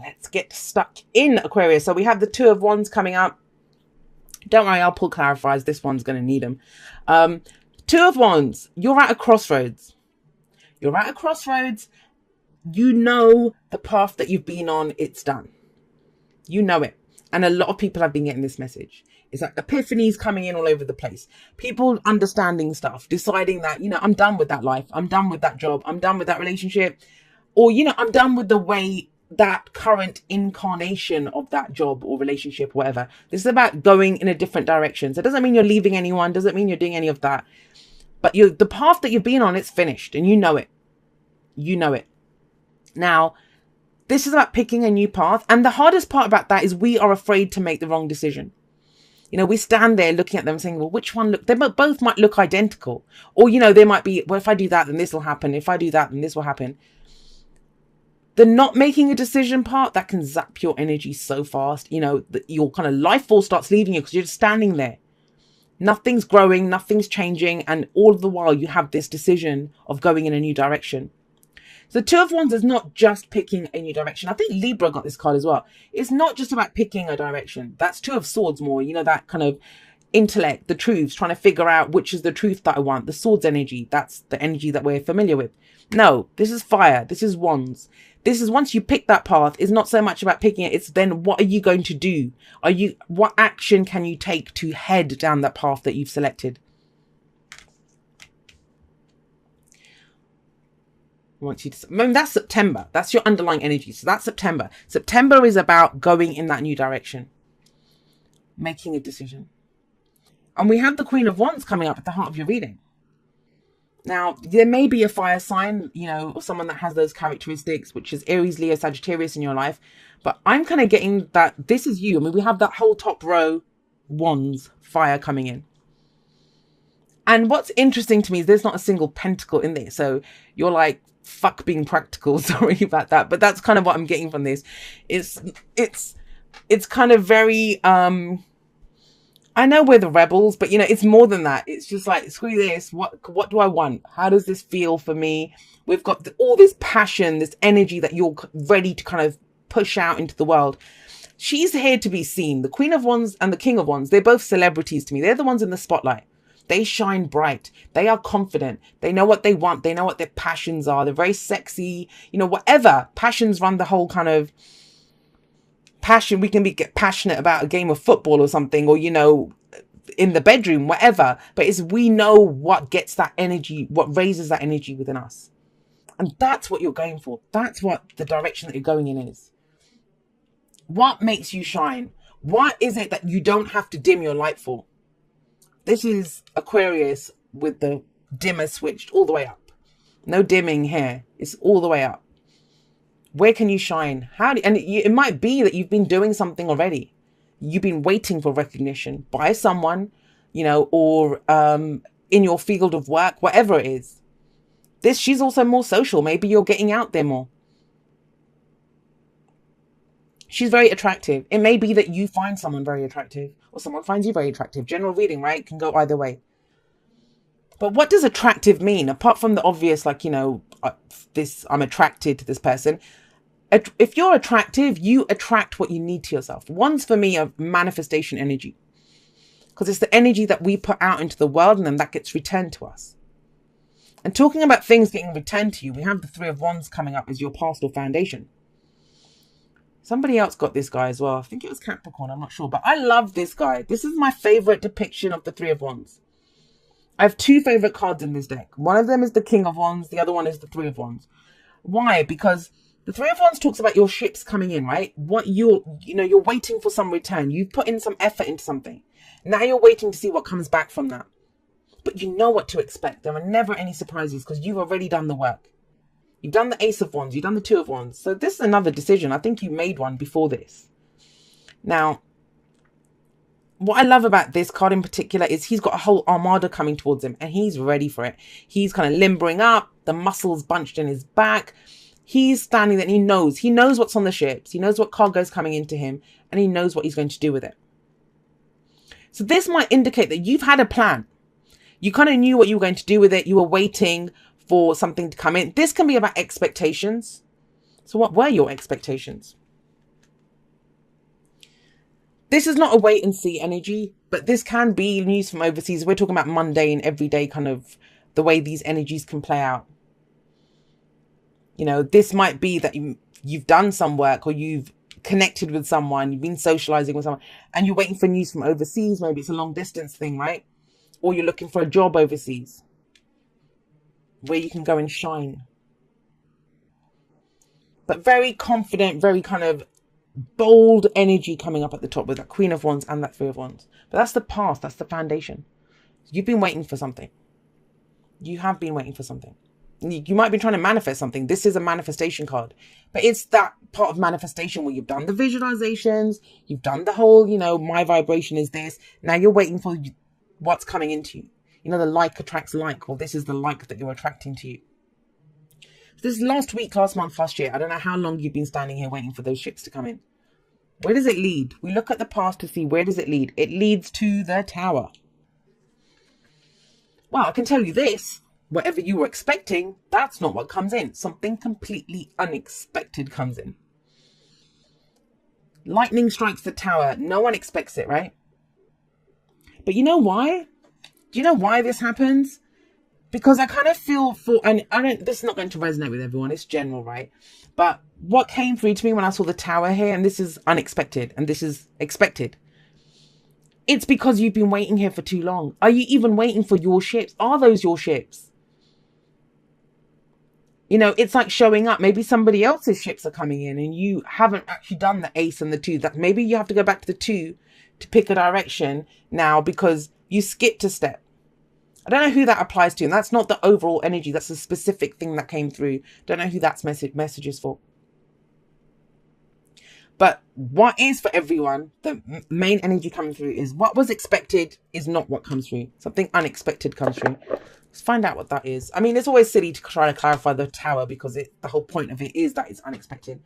let's get stuck in, Aquarius. So we have the Two of Wands coming up. Don't worry, I'll pull clarifiers. This one's going to need them. Two of Wands, you're at a crossroads. You're at a crossroads. You know the path that you've been on, it's done. You know it. And a lot of people have been getting this message. It's like epiphanies coming in all over the place. People understanding stuff, deciding that, you know, I'm done with that life. I'm done with that job. I'm done with that relationship. Or, you know, I'm done with the way that current incarnation of that job or relationship, whatever. This is about going in a different direction. So it doesn't mean you're leaving anyone. Doesn't mean you're doing any of that. But the path that you've been on, it's finished. And you know it. You know it. Now, this is about picking a new path. And the hardest part about that is we are afraid to make the wrong decision. You know, we stand there looking at them saying, well, which one look? They both might look identical. Or, you know, they might be, well, if I do that, then this will happen. If I do that, then this will happen. The not making a decision part, that can zap your energy so fast. You know, your kind of life force starts leaving you because you're just standing there. Nothing's growing, nothing's changing. And all of the while you have this decision of going in a new direction. So the Two of Wands is not just picking a new direction. I think Libra got this card as well. It's not just about picking a direction. That's Two of Swords more, you know, that kind of intellect, the truths, trying to figure out which is the truth that I want. The Swords energy, that's the energy that we're familiar with. No, this is fire. This is Wands. This is once you pick that path, it's not so much about picking it. It's then what are you going to do? What action can you take to head down that path that you've selected? That's September. That's your underlying energy. So that's September. September is about going in that new direction, making a decision. And we have the Queen of Wands coming up at the heart of your reading. Now, there may be a fire sign, you know, or someone that has those characteristics, which is Aries, Leo, Sagittarius in your life. But I'm kind of getting that this is you. I mean, we have that whole top row, Wands, fire coming in. And what's interesting to me is there's not a single pentacle in there. So you're like, fuck being practical. Sorry about that. But that's kind of what I'm getting from this. It's kind of very, I know we're the rebels, but you know, it's more than that. It's just like, screw this. What do I want? How does this feel for me? We've got all this passion, this energy that you're ready to kind of push out into the world. She's here to be seen. The Queen of Wands and the King of Wands, they're both celebrities to me. They're the ones in the spotlight. They shine bright. They are confident. They know what they want. They know what their passions are. They're very sexy. You know, whatever. Passions run the whole kind of passion. We can get passionate about a game of football or something, or, you know, in the bedroom, whatever. But we know what gets that energy, what raises that energy within us. And that's what you're going for. That's what the direction that you're going in is. What makes you shine? What is it that you don't have to dim your light for? This is Aquarius with the dimmer switched all the way up. No dimming here. It's all the way up. Where can you shine? It might be that you've been doing something already. You've been waiting for recognition by someone, you know, or in your field of work, whatever it is. She's also more social. Maybe you're getting out there more. She's very attractive. It may be that you find someone very attractive or someone finds you very attractive. General reading, right? Can go either way. But what does attractive mean? Apart from the obvious, like, you know, I'm attracted to this person. If you're attractive, you attract what you need to yourself. One's for me a manifestation energy, because it's the energy that we put out into the world and then that gets returned to us. And talking about things getting returned to you, we have the Three of Wands coming up as your past or foundation. Somebody else got this guy as well. I think it was Capricorn. I'm not sure. But I love this guy. This is my favorite depiction of the Three of Wands. I have two favorite cards in this deck. One of them is the King of Wands. The other one is the Three of Wands. Why? Because the Three of Wands talks about your ships coming in, right? You're waiting for some return. You've put in some effort into something. Now you're waiting to see what comes back from that. But you know what to expect. There are never any surprises because you've already done the work. You've done the Ace of Wands. You've done the Two of Wands. So this is another decision. I think you made one before this. Now, what I love about this card in particular is he's got a whole armada coming towards him and he's ready for it. He's kind of limbering up, the muscles bunched in his back. He's standing there and he knows what's on the ships. He knows what cargo is coming into him and he knows what he's going to do with it. So this might indicate that you've had a plan. You kind of knew what you were going to do with it. You were waiting for something to come in. This can be about expectations. So what were your expectations? This is not a wait and see energy, but this can be news from overseas. We're talking about mundane, everyday kind of the way these energies can play out. You know, this might be that you've done some work, or you've connected with someone, you've been socializing with someone, and you're waiting for news from overseas. Maybe it's a long distance thing, right? Or you're looking for a job overseas where you can go and shine. But very confident, very kind of bold energy coming up at the top with that Queen of Wands and that Three of Wands. But that's the path, that's the foundation. You've been waiting for something. You have been waiting for something. You might be trying to manifest something. This is a manifestation card. But it's that part of manifestation where you've done the visualizations, you've done the whole, you know, my vibration is this. Now you're waiting for what's coming into you. You know, the like attracts like. Well, this is the like that you're attracting to you. This last week, last month, last year, I don't know how long you've been standing here waiting for those ships to come in. Where does it lead? We look at the past to see where does it lead. It leads to the Tower. Well, I can tell you this. Whatever you were expecting, that's not what comes in. Something completely unexpected comes in. Lightning strikes the Tower. No one expects it, right? But you know why? Do you know why this happens? Because I kind of feel and this is not going to resonate with everyone. It's general, right? But what came through to me when I saw the Tower here, and this is unexpected, and this is expected. It's because you've been waiting here for too long. Are you even waiting for your ships? Are those your ships? You know, it's like showing up. Maybe somebody else's ships are coming in and you haven't actually done the Ace and the 2. That maybe you have to go back to the 2 to pick a direction now because you skipped a step. I don't know who that applies to, and that's not the overall energy. That's a specific thing that came through. Don't know who that's message is for. But what is for everyone, the main energy coming through is what was expected is not what comes through. Something unexpected comes through. Let's find out what that is. I mean, it's always silly to try to clarify the Tower because the whole point of it is that it's unexpected.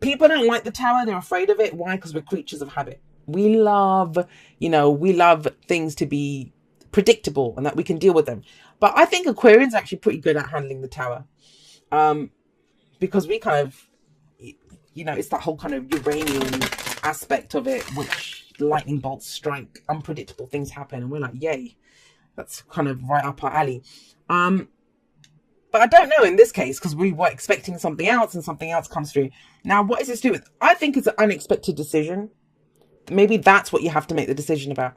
People don't like the Tower. They're afraid of it. Why? Because we're creatures of habit. We love, you know, we love things to be predictable and that we can deal with them. But I think Aquarians are actually pretty good at handling the Tower. Because we kind of, you know, it's that whole kind of Uranian aspect of it, which lightning bolts strike, unpredictable things happen, and we're like, yay, that's kind of right up our alley. But I don't know in this case, because we were expecting something else and something else comes through. Now, what is this to do with? I think it's an unexpected decision. Maybe that's what you have to make the decision about.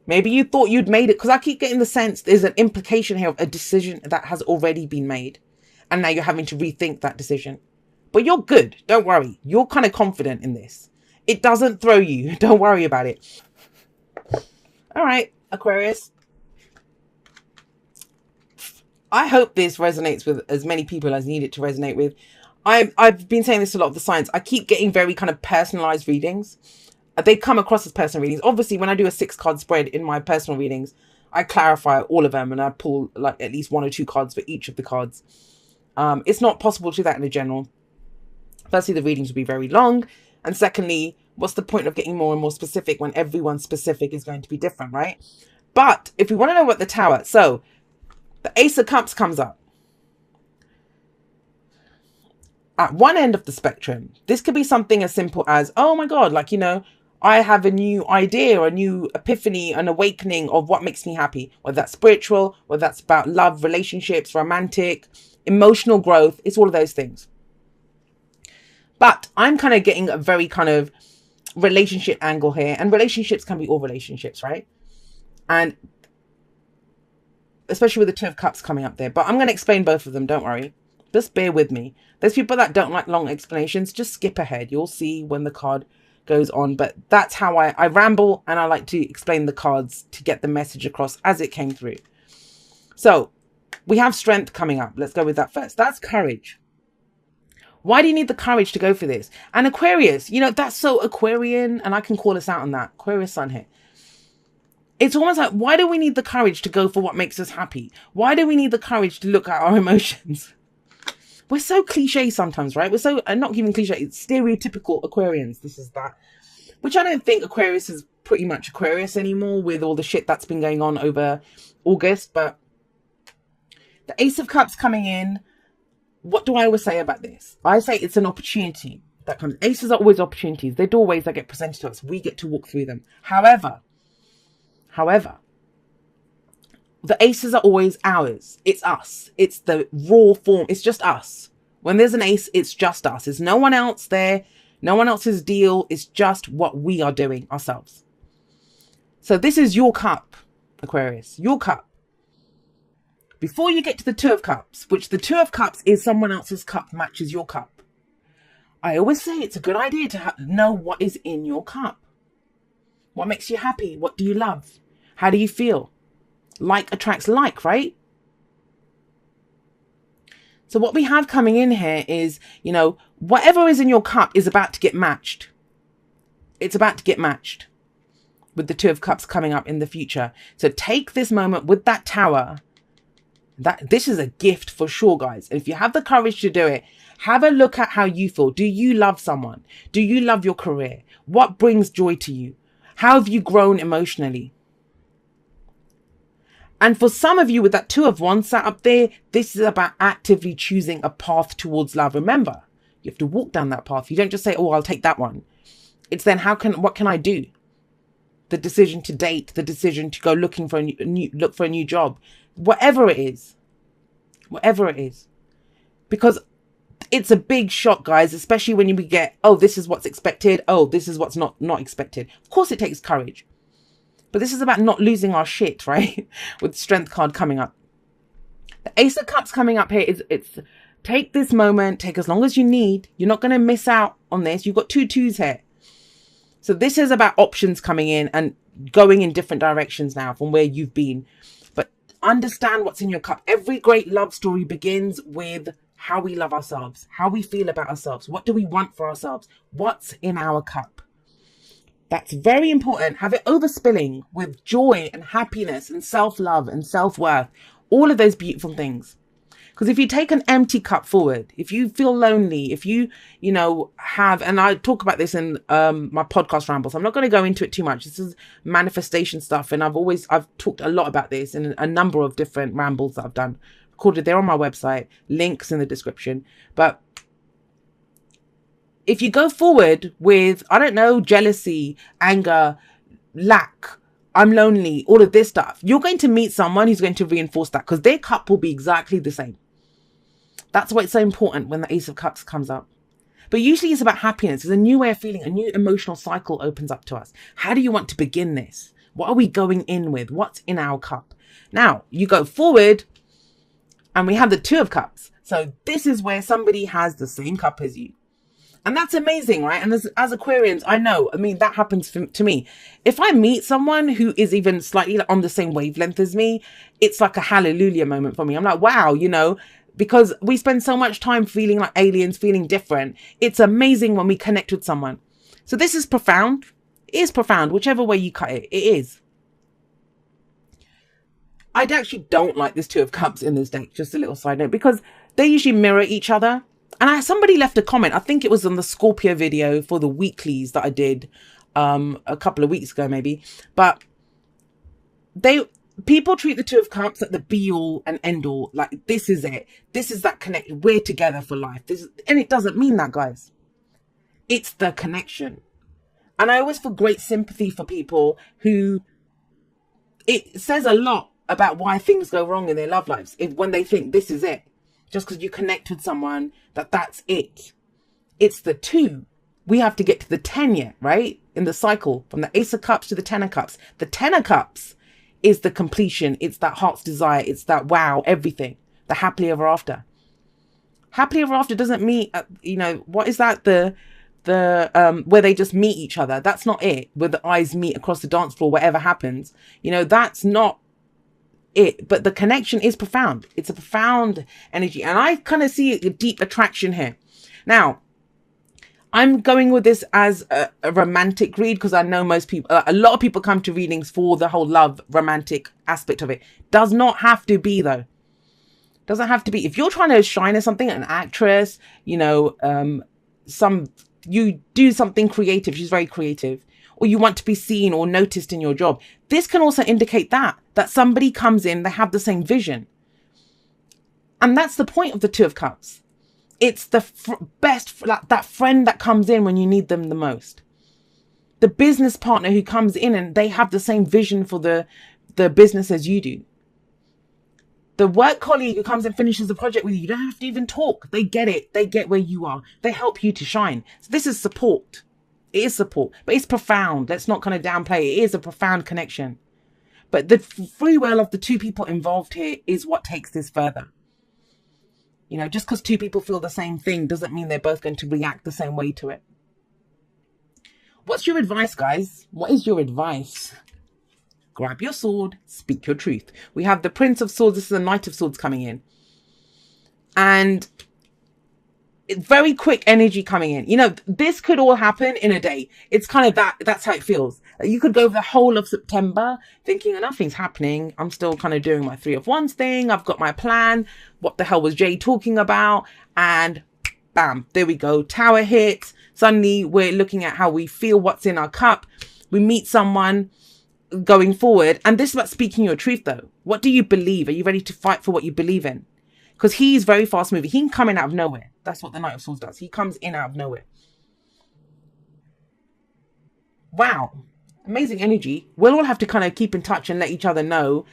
Maybe you thought you'd made it, because I keep getting the sense there's an implication here of a decision that has already been made. And now you're having to rethink that decision. But you're good. Don't worry. You're kind of confident in this. It doesn't throw you. Don't worry about it. All right, Aquarius. I hope this resonates with as many people as need it to resonate with. I've been saying this to a lot of the signs. I keep getting very kind of personalized readings. They come across as personal readings. Obviously, when I do a 6-card spread in my personal readings, I clarify all of them and I pull like at least 1 or 2 cards for each of the cards. It's not possible to do that in a general. Firstly, the readings will be very long. And secondly, what's the point of getting more and more specific when everyone's specific is going to be different, right? But if we want to know what the Tower, so the Ace of Cups comes up. At one end of the spectrum, this could be something as simple as, oh my God, like, you know, I have a new idea, a new epiphany, an awakening of what makes me happy. Whether that's spiritual, whether that's about love, relationships, romantic, emotional growth. It's all of those things. But I'm kind of getting a very kind of relationship angle here. And relationships can be all relationships, right? And especially with the 2 of Cups coming up there. But I'm going to explain both of them. Don't worry. Just bear with me. There's people that don't like long explanations. Just skip ahead. You'll see when the card goes on. But that's how I ramble, and I like to explain the cards to get the message across as it came through. So we have strength coming up. Let's go with that first. That's courage. Why do you need the courage to go for this? And Aquarius, you know, that's so Aquarian, and I can call us out on that. Aquarius sun here. It's almost like, why do we need the courage to go for what makes us happy? Why do we need the courage to look at our emotions? We're so cliche sometimes, right? We're so, not even cliche, it's stereotypical Aquarians. This is that. Which I don't think Aquarius is pretty much Aquarius anymore with all the shit that's been going on over August. But the Ace of Cups coming in. What do I always say about this? I say it's an opportunity. that comes. Aces are always opportunities. They're doorways that get presented to us. We get to walk through them. However, the aces are always ours. It's us. It's the raw form. It's just us. When there's an ace, it's just us. There's no one else there. No one else's deal. It's just what we are doing ourselves. So this is your cup, Aquarius. Your cup. Before you get to the Two of Cups, which the Two of Cups is someone else's cup matches your cup. I always say it's a good idea to know what is in your cup. What makes you happy? What do you love? How do you feel? Like attracts like, right? So what we have coming in here is, you know, whatever is in your cup is about to get matched. It's about to get matched with the Two of Cups coming up in the future. So take this moment with that Tower. This is a gift for sure, guys. If you have the courage to do it, have a look at how you feel. Do you love someone? Do you love your career? What brings joy to you? How have you grown emotionally? And for some of you with that Two of Wands sat up there, this is about actively choosing a path towards love. Remember, you have to walk down that path. You don't just say, oh, I'll take that one. It's then what can I do? The decision to date, the decision to go looking for look for a new job, whatever it is, because it's a big shock, guys, especially when you get, oh, this is what's expected. Oh, this is what's not expected. Of course, it takes courage. But this is about not losing our shit, right? With the Strength card coming up. The Ace of Cups coming up here it's take this moment, take as long as you need. You're not going to miss out on this. You've got 2 twos here. So this is about options coming in and going in different directions now from where you've been. But understand what's in your cup. Every great love story begins with how we love ourselves, how we feel about ourselves. What do we want for ourselves? What's in our cup? That's very important. Have it overspilling with joy and happiness and self-love and self-worth. All of those beautiful things. Because if you take an empty cup forward, if you feel lonely, if you have, and I talk about this in my podcast rambles, I'm not going to go into it too much. This is manifestation stuff. And I've talked a lot about this in a number of different rambles that I've done. Recorded there on my website, links in the description. But if you go forward with, I don't know, jealousy, anger, lack, I'm lonely, all of this stuff, you're going to meet someone who's going to reinforce that because their cup will be exactly the same. That's why it's so important when the Ace of Cups comes up. But usually it's about happiness. It's a new way of feeling. A new emotional cycle opens up to us. How do you want to begin this? What are we going in with? What's in our cup? Now, you go forward and we have the Two of Cups. So this is where somebody has the same cup as you. And that's amazing, right? And as Aquarians, I know, that happens to me. If I meet someone who is even slightly on the same wavelength as me, it's like a hallelujah moment for me. I'm like, wow, because we spend so much time feeling like aliens, feeling different. It's amazing when we connect with someone. So this is profound. It is profound, whichever way you cut it. It is. I actually don't like this Two of Cups in this deck, just a little side note, because they usually mirror each other. And somebody left a comment, I think it was on the Scorpio video for the weeklies that I did a couple of weeks ago maybe. But people treat the Two of Cups like the be all and end all. Like, this is it. This is that connection. We're together for life. And it doesn't mean that, guys. It's the connection. And I always feel great sympathy for people who, it says a lot about why things go wrong in their love lives when they think this is it. Just because you connect with someone, that's it. It's the 2. We have to get to the 10 yet, right? In the cycle, from the Ace of Cups to the 10 of Cups. The 10 of Cups is the completion. It's that heart's desire. It's that wow, everything. The happily ever after. Happily ever after doesn't mean, what is that? Where they just meet each other. That's not it. Where the eyes meet across the dance floor, whatever happens. That's not it. But the connection is profound. It's a profound energy. And I kind of see a deep attraction here. Now, I'm going with this as a romantic read because I know most people, a lot of people come to readings for the whole love romantic aspect of it. Does not have to be, though. Doesn't have to be. If you're trying to shine as something, an actress, you do something creative. She's very creative. Or you want to be seen or noticed in your job. This can also indicate that somebody comes in, they have the same vision. And that's the point of the Two of Cups. It's the best, like that friend that comes in when you need them the most. The business partner who comes in and they have the same vision for the business as you do. The work colleague who comes and finishes the project with you, you don't have to even talk. They get it. They get where you are. They help you to shine. So this is support. It is support, but it's profound. Let's not kind of downplay it. It is a profound connection. But the free will of the two people involved here is what takes this further. You know, just because two people feel the same thing doesn't mean they're both going to react the same way to it. What's your advice, guys? What is your advice? Grab your sword, speak your truth. We have the Prince of Swords. This is the Knight of Swords coming in. And very quick energy coming in. You know, this could all happen in a day. It's kind of that's how it feels. You could go the whole of September thinking nothing's happening. I'm still kind of doing my 3 of Wands thing. I've got my plan. What the hell was Jay talking about? And bam, there we go. Tower hits. Suddenly we're looking at how we feel, what's in our cup. We meet someone going forward. And this is about speaking your truth though. What do you believe? Are you ready to fight for what you believe in? Because he's very fast moving. He can come in out of nowhere. That's what the Knight of Swords does. He comes in out of nowhere. Wow. Amazing energy. We'll all have to kind of keep in touch and let each other know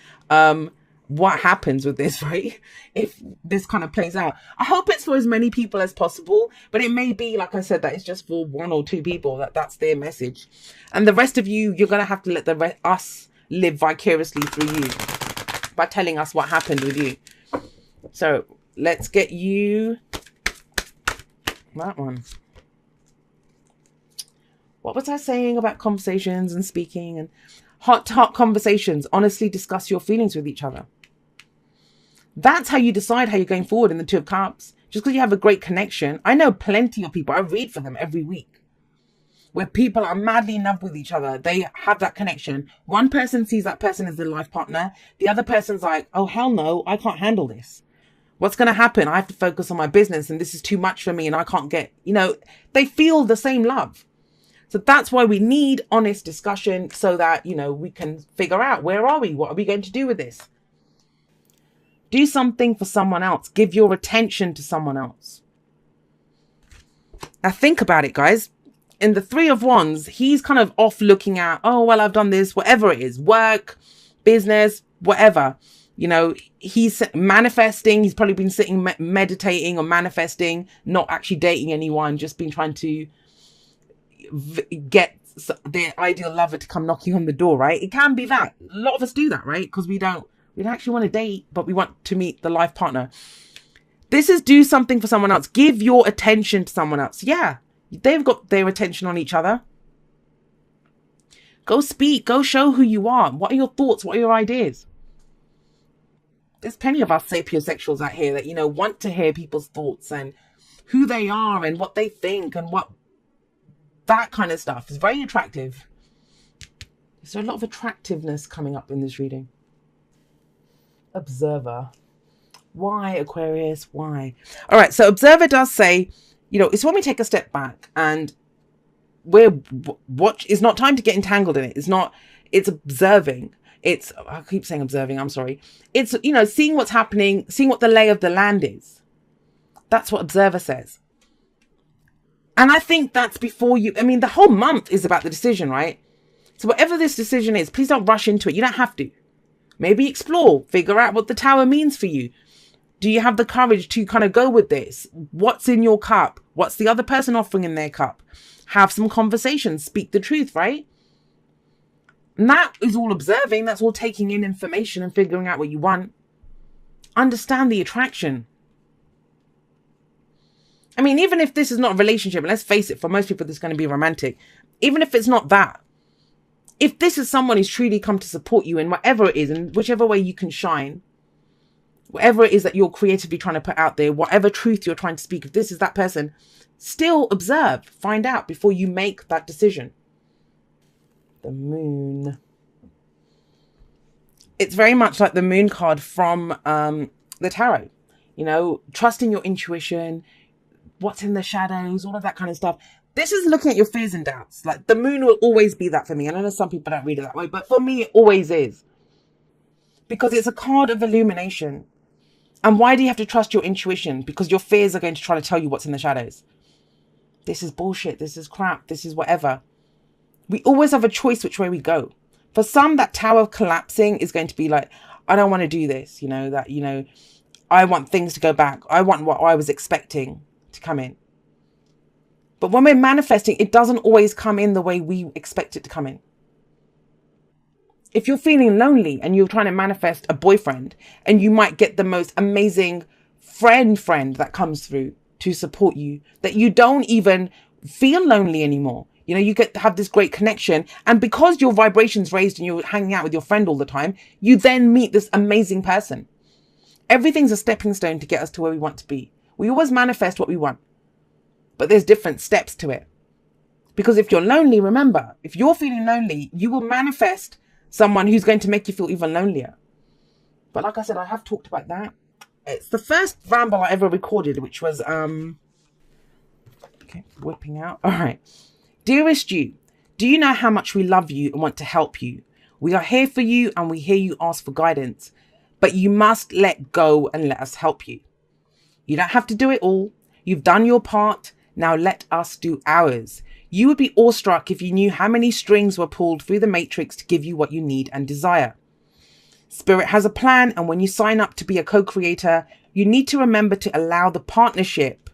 what happens with this, right? If this kind of plays out. I hope it's for as many people as possible. But it may be, like I said, that it's just for 1 or 2 people. That's their message. And the rest of you, you're going to have to let us live vicariously through you by telling us what happened with you. So let's get you that one. What was I saying about conversations and speaking and heart-to-heart conversations? Honestly discuss your feelings with each other. That's how you decide how you're going forward in the 2 of Cups. Just because you have a great connection. I know plenty of people. I read for them every week. Where people are madly in love with each other. They have that connection. One person sees that person as their life partner. The other person's like, oh, hell no, I can't handle this. What's going to happen? I have to focus on my business and this is too much for me and I can't get, you know, they feel the same love. So that's why we need honest discussion so that, you know, we can figure out where are we? What are we going to do with this? Do something for someone else. Give your attention to someone else. Now think about it, guys. In the 3 of Wands, he's kind of off looking at, oh, well, I've done this, whatever it is, work, business, whatever. You know, he's manifesting. He's probably been sitting meditating or manifesting, not actually dating anyone, just been trying to get their ideal lover to come knocking on the door, right? It can be that. A lot of us do that, right? Because we don't actually want to date, but we want to meet the life partner. This is do something for someone else. Give your attention to someone else. Yeah, they've got their attention on each other. Go speak. Go show who you are. What are your thoughts? What are your ideas? There's plenty of us sapiosexuals out here that, you know, want to hear people's thoughts and who they are and what they think and what that kind of stuff is very attractive. Is there a lot of attractiveness coming up in this reading? Observer. Why, Aquarius? Why? All right. So Observer does say, you know, it's when we take a step back and it's not time to get entangled in it. It's observing. I keep saying observing, I'm sorry. It's, you know, seeing what's happening, seeing what the lay of the land is. That's what Observer says. And I think that's before you, I mean, the whole month is about the decision, right? So whatever this decision is, please don't rush into it. You don't have to. Maybe explore, figure out what the Tower means for you. Do you have the courage to kind of go with this? What's in your cup? What's the other person offering in their cup? Have some conversations, speak the truth, right? And that is all observing. That's all taking in information and figuring out what you want. Understand the attraction. I mean, even if this is not a relationship, and let's face it, for most people, this is going to be romantic. Even if it's not that, if this is someone who's truly come to support you in whatever it is, in whichever way you can shine, whatever it is that you're creatively trying to put out there, whatever truth you're trying to speak, if this is that person, still observe, find out before you make that decision. The Moon. It's very much like the Moon card from the Tarot. You know, trusting your intuition, what's in the shadows, all of that kind of stuff. This is looking at your fears and doubts. Like the Moon will always be that for me. And I know some people don't read it that way, but for me, it always is. Because it's a card of illumination. And why do you have to trust your intuition? Because your fears are going to try to tell you what's in the shadows. This is bullshit. This is crap. This is whatever. We always have a choice which way we go. For some, that tower collapsing is going to be like, I don't want to do this. You know, that, you know, I want things to go back. I want what I was expecting to come in. But when we're manifesting, it doesn't always come in the way we expect it to come in. If you're feeling lonely and you're trying to manifest a boyfriend, and you might get the most amazing friend that comes through to support you, that you don't even feel lonely anymore. You know, you get to have this great connection. And because your vibration's raised and you're hanging out with your friend all the time, you then meet this amazing person. Everything's a stepping stone to get us to where we want to be. We always manifest what we want, but there's different steps to it. Because if you're lonely, remember, if you're feeling lonely, you will manifest someone who's going to make you feel even lonelier. But like I said, I have talked about that. It's the first ramble I ever recorded, which was, okay, whipping out. All right. Dearest you, do you know how much we love you and want to help you? We are here for you and we hear you ask for guidance, but you must let go and let us help you. You don't have to do it all. You've done your part. Now let us do ours. You would be awestruck if you knew how many strings were pulled through the matrix to give you what you need and desire. Spirit has a plan, and when you sign up to be a co-creator, you need to remember to allow the partnership.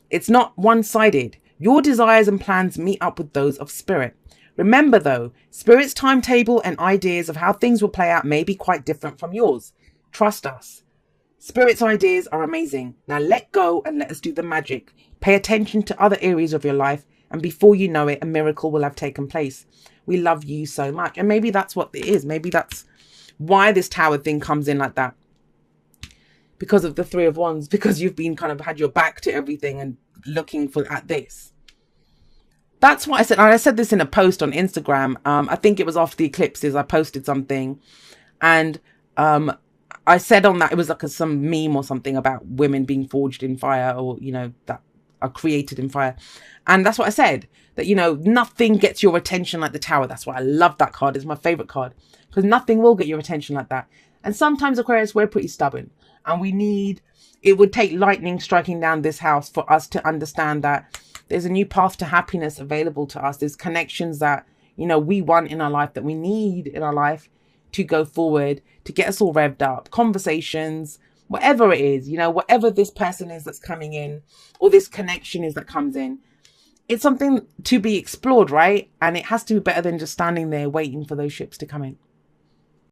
It's not one-sided. Your desires and plans meet up with those of Spirit. Remember though, Spirit's timetable and ideas of how things will play out may be quite different from yours. Trust us. Spirit's ideas are amazing. Now let go and let us do the magic. Pay attention to other areas of your life, and before you know it, a miracle will have taken place. We love you so much. And maybe that's what it is. Maybe that's why this tower thing comes in like that. Because of the Three of Wands. Because you've been kind of had your back to everything and looking at this. That's what I said. And I said this in a post on Instagram. I think it was after the eclipses. I posted something. And I said on that, it was like some meme or something about women being forged in fire, or, you know, that are created in fire. And that's what I said, that, you know, nothing gets your attention like the tower. That's why I love that card. It's my favorite card, because nothing will get your attention like that. And sometimes, Aquarius, we're pretty stubborn, and it would take lightning striking down this house for us to understand that there's a new path to happiness available to us. There's connections that, you know, we want in our life, that we need in our life to go forward, to get us all revved up. Conversations, whatever it is, you know, whatever this person is that's coming in, or this connection is that comes in, it's something to be explored, right? And it has to be better than just standing there waiting for those ships to come in.